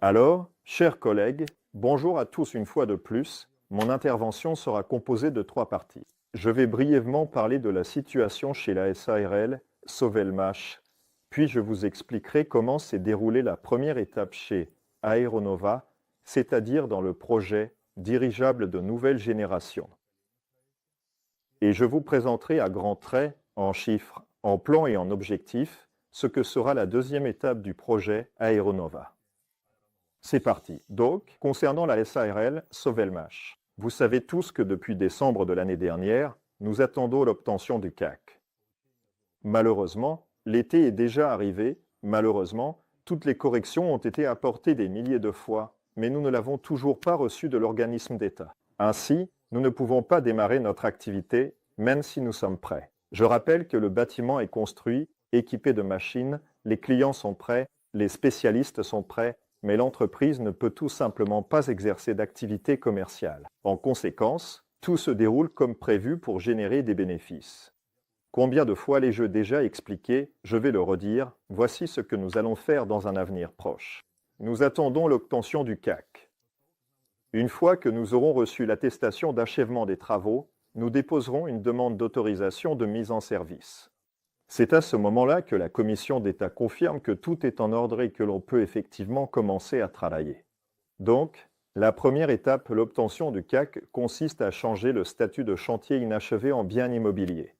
Alors, chers collègues, bonjour à tous une fois de plus. Mon intervention sera composée de 3 parties. Je vais brièvement parler de la situation chez la SARL Sovelmash, puis je vous expliquerai comment s'est déroulée la première étape chez Aeronova, c'est-à-dire dans le projet dirigeable de nouvelle génération. Et je vous présenterai à grands traits, en chiffres, en plans et en objectifs, ce que sera la deuxième étape du projet Aeronova. C'est parti. Donc, concernant la SARL Sovelmash, vous savez tous que depuis décembre de l'année dernière, nous attendons l'obtention du CAC. Malheureusement, l'été est déjà arrivé. Malheureusement, toutes les corrections ont été apportées des milliers de fois, mais nous ne l'avons toujours pas reçu de l'organisme d'État. Ainsi, nous ne pouvons pas démarrer notre activité, même si nous sommes prêts. Je rappelle que le bâtiment est construit, équipé de machines, les clients sont prêts, les spécialistes sont prêts, mais l'entreprise ne peut tout simplement pas exercer d'activité commerciale. En conséquence, tout se déroule comme prévu pour générer des bénéfices. Combien de fois l'ai-je déjà expliqué? Je vais le redire, voici ce que nous allons faire dans un avenir proche. Nous attendons l'obtention du CAC. Une fois que nous aurons reçu l'attestation d'achèvement des travaux, nous déposerons une demande d'autorisation de mise en service. C'est à ce moment-là que la commission d'État confirme que tout est en ordre et que l'on peut effectivement commencer à travailler. Donc, la première étape, l'obtention du CAC, consiste à changer le statut de chantier inachevé en bien immobilier.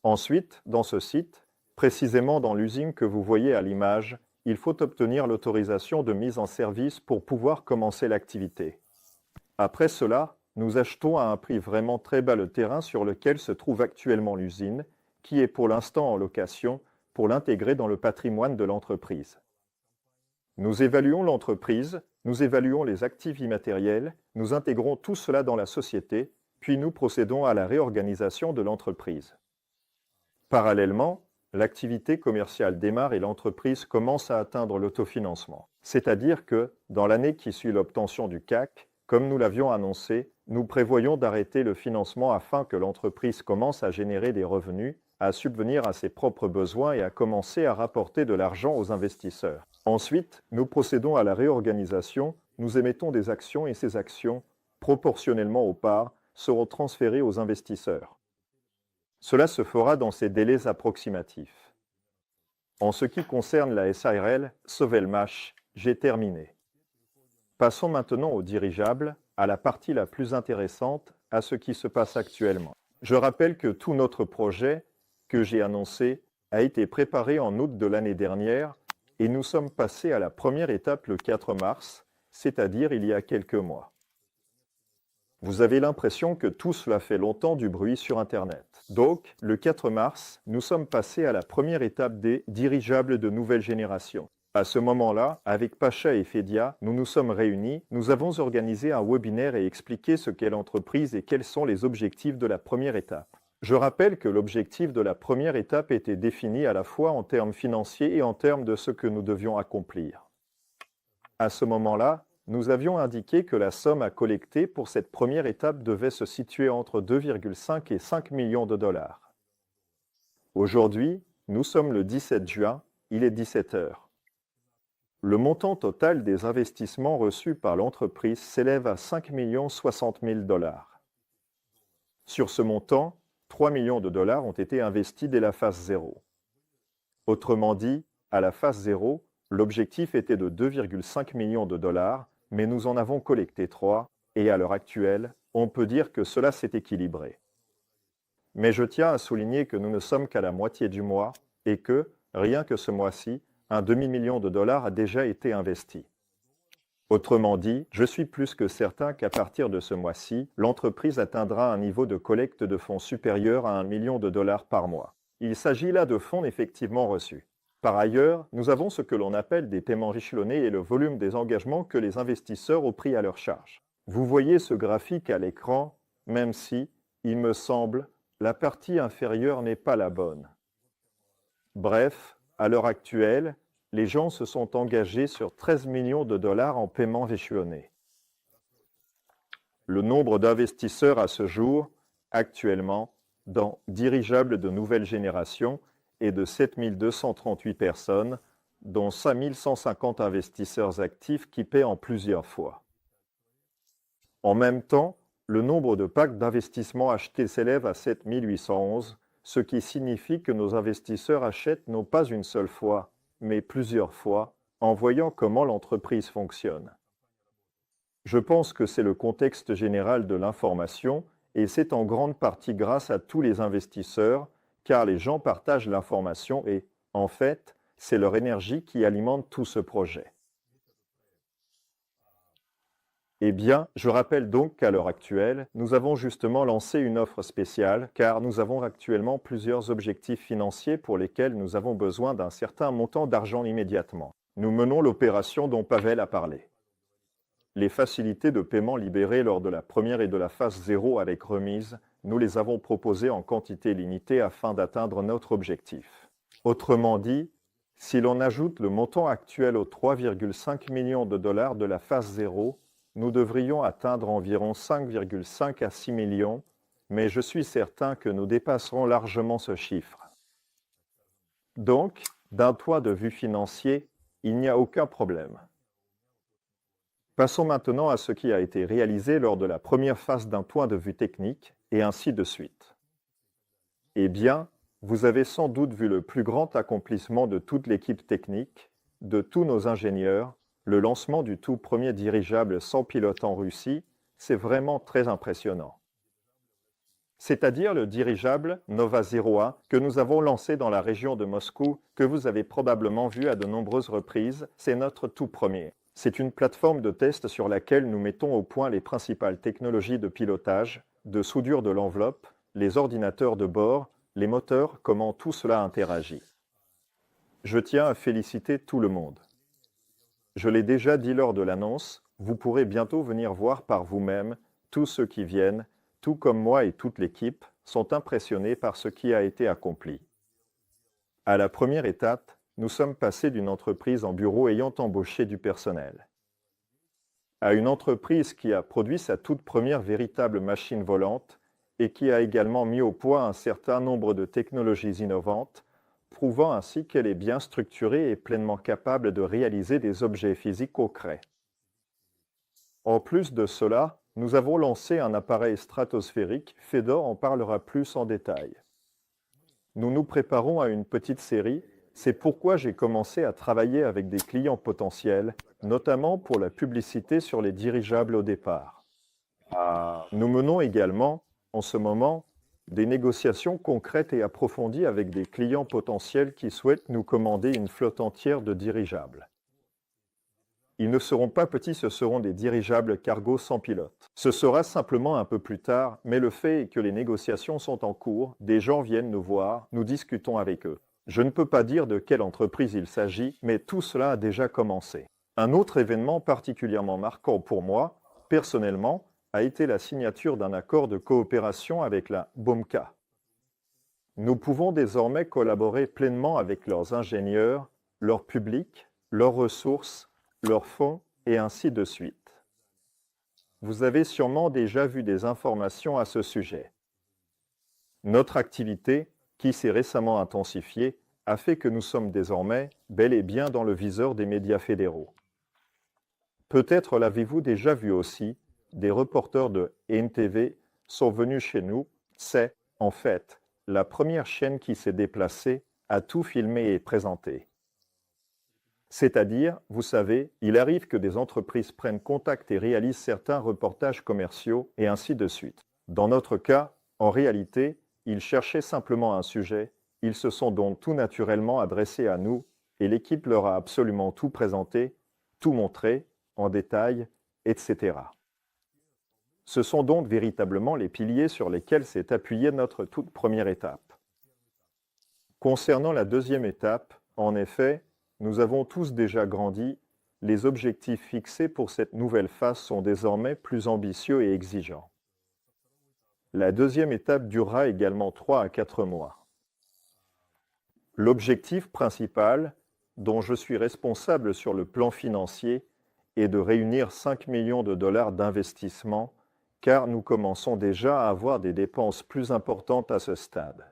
Ensuite, dans ce site, précisément dans l'usine que vous voyez à l'image, il faut obtenir l'autorisation de mise en service pour pouvoir commencer l'activité. Après cela, nous achetons à un prix vraiment très bas le terrain sur lequel se trouve actuellement l'usine, qui est pour l'instant en location, pour l'intégrer dans le patrimoine de l'entreprise. Nous évaluons l'entreprise, nous évaluons les actifs immatériels, nous intégrons tout cela dans la société, puis nous procédons à la réorganisation de l'entreprise. Parallèlement, l'activité commerciale démarre et l'entreprise commence à atteindre l'autofinancement. C'est-à-dire que, dans l'année qui suit l'obtention du CAC, comme nous l'avions annoncé, nous prévoyons d'arrêter le financement afin que l'entreprise commence à générer des revenus, à subvenir à ses propres besoins et à commencer à rapporter de l'argent aux investisseurs. Ensuite, nous procédons à la réorganisation, nous émettons des actions et ces actions, proportionnellement aux parts, seront transférées aux investisseurs. Cela se fera dans ces délais approximatifs. En ce qui concerne la SARL Sovelmash, j'ai terminé. Passons maintenant au dirigeable, à la partie la plus intéressante, à ce qui se passe actuellement. Je rappelle que tout notre projet, que j'ai annoncé, a été préparé en août de l'année dernière et nous sommes passés à la première étape le 4 mars, c'est-à-dire il y a quelques mois. Vous avez l'impression que tout cela fait longtemps du bruit sur Internet. Donc, le 4 mars, nous sommes passés à la première étape des dirigeables de nouvelle génération. À ce moment-là, avec Pacha et Fedia, nous nous sommes réunis, nous avons organisé un webinaire et expliqué ce qu'est l'entreprise et quels sont les objectifs de la première étape. Je rappelle que l'objectif de la première étape était défini à la fois en termes financiers et en termes de ce que nous devions accomplir. À ce moment-là, nous avions indiqué que la somme à collecter pour cette première étape devait se situer entre 2,5 et 5 millions de dollars. Aujourd'hui, nous sommes le 17 juin, il est 17 heures. Le montant total des investissements reçus par l'entreprise s'élève à 5 60 000 dollars. Sur ce montant, 3 millions de dollars ont été investis dès la phase 0. Autrement dit, à la phase 0, l'objectif était de 2,5 millions de dollars, mais nous en avons collecté 3, et à l'heure actuelle, on peut dire que cela s'est équilibré. Mais je tiens à souligner que nous ne sommes qu'à la moitié du mois, et que, rien que ce mois-ci, un demi-million de dollars a déjà été investi. Autrement dit, je suis plus que certain qu'à partir de ce mois-ci, l'entreprise atteindra un niveau de collecte de fonds supérieur à 1 million de dollars par mois. Il s'agit là de fonds effectivement reçus. Par ailleurs, nous avons ce que l'on appelle des paiements échelonnés et le volume des engagements que les investisseurs ont pris à leur charge. Vous voyez ce graphique à l'écran, même si, il me semble, la partie inférieure n'est pas la bonne. Bref, à l'heure actuelle, les gens se sont engagés sur 13 millions de dollars en paiements échelonnés. Le nombre d'investisseurs à ce jour, actuellement, dans dirigeables de nouvelle génération, est de 7 238 personnes, dont 5150 investisseurs actifs qui paient en plusieurs fois. En même temps, le nombre de packs d'investissement achetés s'élève à 7811, ce qui signifie que nos investisseurs achètent non pas une seule fois, mais plusieurs fois, en voyant comment l'entreprise fonctionne. Je pense que c'est le contexte général de l'information et c'est en grande partie grâce à tous les investisseurs, car les gens partagent l'information et, en fait, c'est leur énergie qui alimente tout ce projet. Eh bien, je rappelle donc qu'à l'heure actuelle, nous avons justement lancé une offre spéciale car nous avons actuellement plusieurs objectifs financiers pour lesquels nous avons besoin d'un certain montant d'argent immédiatement. Nous menons l'opération dont Pavel a parlé. Les facilités de paiement libérées lors de la première et de la phase 0 avec remise, nous les avons proposées en quantité limitée afin d'atteindre notre objectif. Autrement dit, si l'on ajoute le montant actuel aux 3,5 millions de dollars de la phase 0, nous devrions atteindre environ 5,5 à 6 millions, mais je suis certain que nous dépasserons largement ce chiffre. Donc, d'un point de vue financier, il n'y a aucun problème. Passons maintenant à ce qui a été réalisé lors de la première phase d'un point de vue technique, et ainsi de suite. Eh bien, vous avez sans doute vu le plus grand accomplissement de toute l'équipe technique, de tous nos ingénieurs, le lancement du tout premier dirigeable sans pilote en Russie, c'est vraiment très impressionnant. C'est-à-dire le dirigeable Nova 01 que nous avons lancé dans la région de Moscou, que vous avez probablement vu à de nombreuses reprises, c'est notre tout premier. C'est une plateforme de test sur laquelle nous mettons au point les principales technologies de pilotage, de soudure de l'enveloppe, les ordinateurs de bord, les moteurs, comment tout cela interagit. Je tiens à féliciter tout le monde. Je l'ai déjà dit lors de l'annonce, vous pourrez bientôt venir voir par vous-même, tous ceux qui viennent, tout comme moi et toute l'équipe, sont impressionnés par ce qui a été accompli. À la première étape, nous sommes passés d'une entreprise en bureau ayant embauché du personnel à une entreprise qui a produit sa toute première véritable machine volante et qui a également mis au point un certain nombre de technologies innovantes, prouvant ainsi qu'elle est bien structurée et pleinement capable de réaliser des objets physiques concrets. En plus de cela, nous avons lancé un appareil stratosphérique, Fedor en parlera plus en détail. Nous nous préparons à une petite série, c'est pourquoi j'ai commencé à travailler avec des clients potentiels, notamment pour la publicité sur les dirigeables au départ. Nous menons également, en ce moment, des négociations concrètes et approfondies avec des clients potentiels qui souhaitent nous commander une flotte entière de dirigeables. Ils ne seront pas petits, ce seront des dirigeables cargo sans pilote. Ce sera simplement un peu plus tard, mais le fait est que les négociations sont en cours, des gens viennent nous voir, nous discutons avec eux. Je ne peux pas dire de quelle entreprise il s'agit, mais tout cela a déjà commencé. Un autre événement particulièrement marquant pour moi, personnellement, a été la signature d'un accord de coopération avec la BOMKA. Nous pouvons désormais collaborer pleinement avec leurs ingénieurs, leur public, leurs ressources, leurs fonds, et ainsi de suite. Vous avez sûrement déjà vu des informations à ce sujet. Notre activité, qui s'est récemment intensifiée, a fait que nous sommes désormais bel et bien dans le viseur des médias fédéraux. Peut-être l'avez-vous déjà vu aussi, des reporters de NTV sont venus chez nous. C'est, en fait, la première chaîne qui s'est déplacée, a tout filmé et présenté. C'est-à-dire, vous savez, il arrive que des entreprises prennent contact et réalisent certains reportages commerciaux, et ainsi de suite. Dans notre cas, en réalité, ils cherchaient simplement un sujet, ils se sont donc tout naturellement adressés à nous, et l'équipe leur a absolument tout présenté, tout montré, en détail, etc. Ce sont donc véritablement les piliers sur lesquels s'est appuyée notre toute première étape. Concernant la deuxième étape, en effet, nous avons tous déjà grandi, les objectifs fixés pour cette nouvelle phase sont désormais plus ambitieux et exigeants. La deuxième étape durera également 3 à 4 mois. L'objectif principal, dont je suis responsable sur le plan financier, est de réunir 5 millions de dollars d'investissement, car nous commençons déjà à avoir des dépenses plus importantes à ce stade.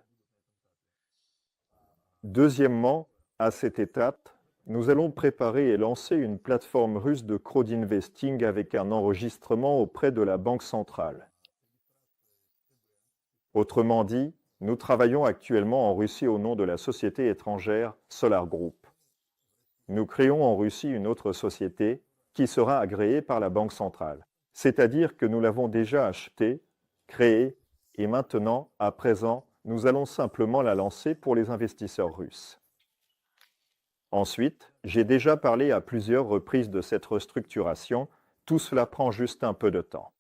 Deuxièmement, à cette étape, Nous allons préparer et lancer une plateforme russe de crowdinvesting avec un enregistrement auprès de la Banque centrale. Autrement dit, nous travaillons actuellement en Russie au nom de la société étrangère Solar Group. Nous créons en Russie une autre société qui sera agréée par la Banque centrale. C'est-à-dire que nous l'avons déjà achetée, créée, et maintenant, à présent, nous allons simplement la lancer pour les investisseurs russes. Ensuite, j'ai déjà parlé à plusieurs reprises de cette restructuration, tout cela prend juste un peu de temps.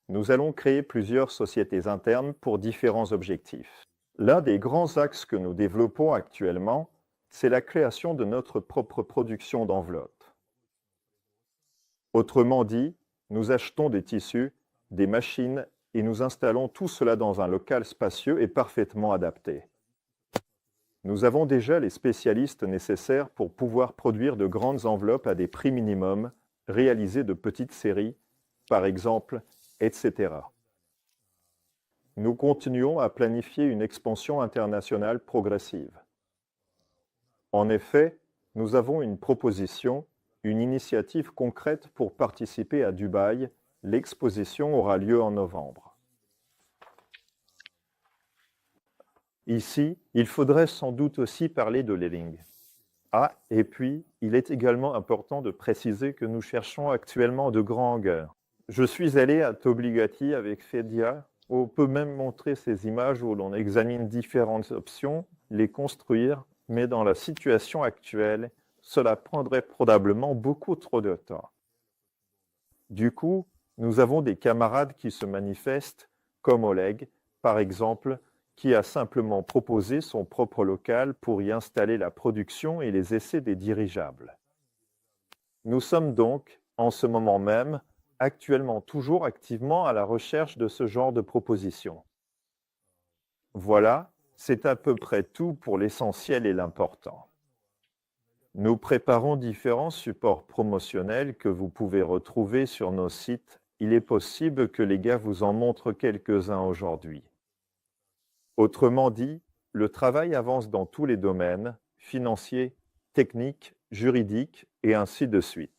Nous allons créer plusieurs sociétés internes pour différents objectifs. L'un des grands axes que nous développons actuellement, c'est la création de notre propre production d'enveloppes. Autrement dit, nous achetons des tissus, des machines et nous installons tout cela dans un local spacieux et parfaitement adapté. Nous avons déjà les spécialistes nécessaires pour pouvoir produire de grandes enveloppes à des prix minimums, réaliser de petites séries, par exemple, etc. Nous continuons à planifier une expansion internationale progressive. En effet, nous avons une proposition, une initiative concrète pour participer à Dubaï. L'exposition aura lieu en novembre. Ici, il faudrait sans doute aussi parler de l'E-Link. Ah, et puis, il est également important de préciser que nous cherchons actuellement de grands hangars. Je suis allé à Tobligati avec Fedia, où on peut même montrer ces images où l'on examine différentes options, les construire, mais dans la situation actuelle, cela prendrait probablement beaucoup trop de temps. Du coup, nous avons des camarades qui se manifestent, comme Oleg, par exemple, qui a simplement proposé son propre local pour y installer la production et les essais des dirigeables. Nous sommes donc, en ce moment même, actuellement toujours activement à la recherche de ce genre de propositions. Voilà, c'est à peu près tout pour l'essentiel et l'important. Nous préparons différents supports promotionnels que vous pouvez retrouver sur nos sites. Il est possible que les gars vous en montrent quelques-uns aujourd'hui. Autrement dit, le travail avance dans tous les domaines, financiers, techniques, juridiques et ainsi de suite.